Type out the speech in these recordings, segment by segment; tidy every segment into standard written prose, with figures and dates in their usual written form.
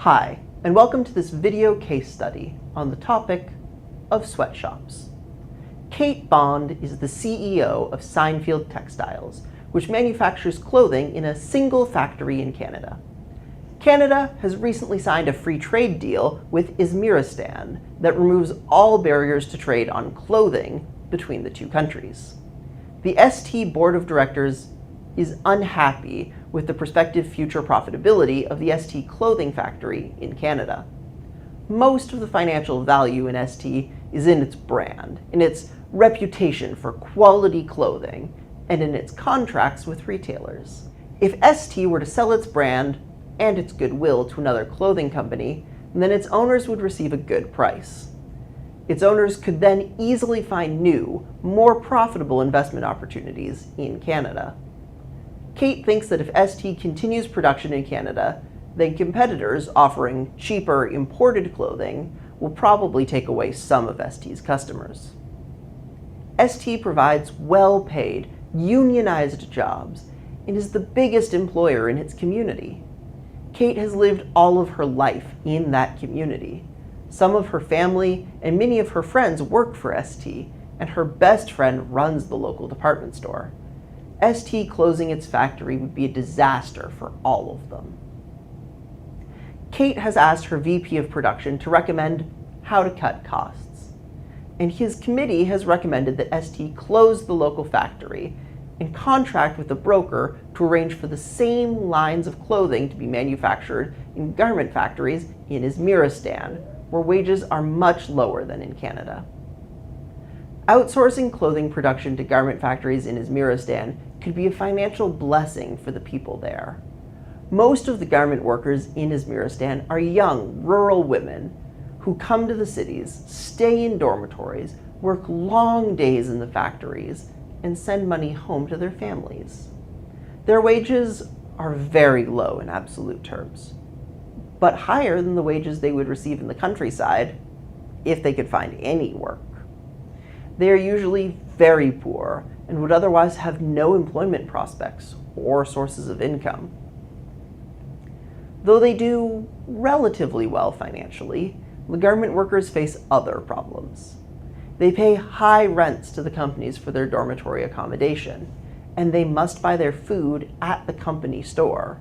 Hi, and welcome to this video case study on the topic of sweatshops. Kate Bond is the CEO of Signfield Textiles, which manufactures clothing in a single factory in Canada. Canada has recently signed a free trade deal with Uzbekistan that removes all barriers to trade on clothing between the two countries. The ST Board of Directors is unhappy with the prospective future profitability of the ST clothing factory in Canada. Most of the financial value in ST is in its brand, in its reputation for quality clothing, and in its contracts with retailers. If ST were to sell its brand and its goodwill to another clothing company, then its owners would receive a good price. Its owners could then easily find new, more profitable investment opportunities in Canada. Kate thinks that if ST continues production in Canada, then competitors offering cheaper imported clothing will probably take away some of ST's customers. ST provides well-paid, unionized jobs and is the biggest employer in its community. Kate has lived all of her life in that community. Some of her family and many of her friends work for ST, and her best friend runs the local department store. ST closing its factory would be a disaster for all of them. Kate has asked her VP of production to recommend how to cut costs, and his committee has recommended that ST close the local factory and contract with a broker to arrange for the same lines of clothing to be manufactured in garment factories in Uzbekistan, where wages are much lower than in Canada. Outsourcing clothing production to garment factories in Uzbekistan could be a financial blessing for the people there. Most of the garment workers in Uzbekistan are young, rural women who come to the cities, stay in dormitories, work long days in the factories, and send money home to their families. Their wages are very low in absolute terms, but higher than the wages they would receive in the countryside if they could find any work. They are usually very poor and would otherwise have no employment prospects or sources of income. Though they do relatively well financially, the garment workers face other problems. They pay high rents to the companies for their dormitory accommodation, and they must buy their food at the company store.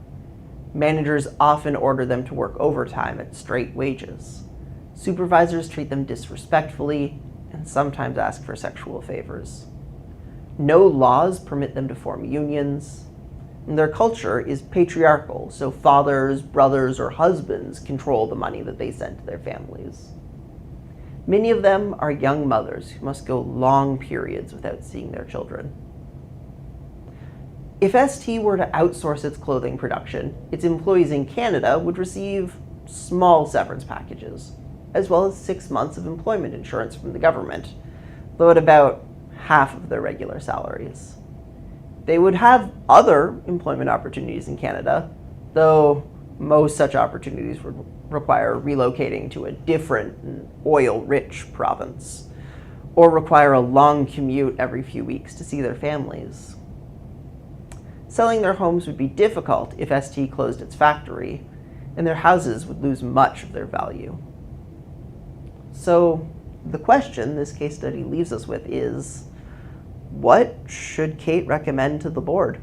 Managers often order them to work overtime at straight wages. Supervisors treat them disrespectfully and sometimes ask for sexual favors. No laws permit them to form unions, and their culture is patriarchal, so fathers, brothers, or husbands control the money that they send to their families. Many of them are young mothers who must go long periods without seeing their children. If ST were to outsource its clothing production, its employees in Canada would receive small severance packages, as well as 6 months of employment insurance from the government, though at about half of their regular salaries. They would have other employment opportunities in Canada, though most such opportunities would require relocating to a different oil-rich province, or require a long commute every few weeks to see their families. Selling their homes would be difficult if ST closed its factory, and their houses would lose much of their value. So the question this case study leaves us with is, what should Kate recommend to the board?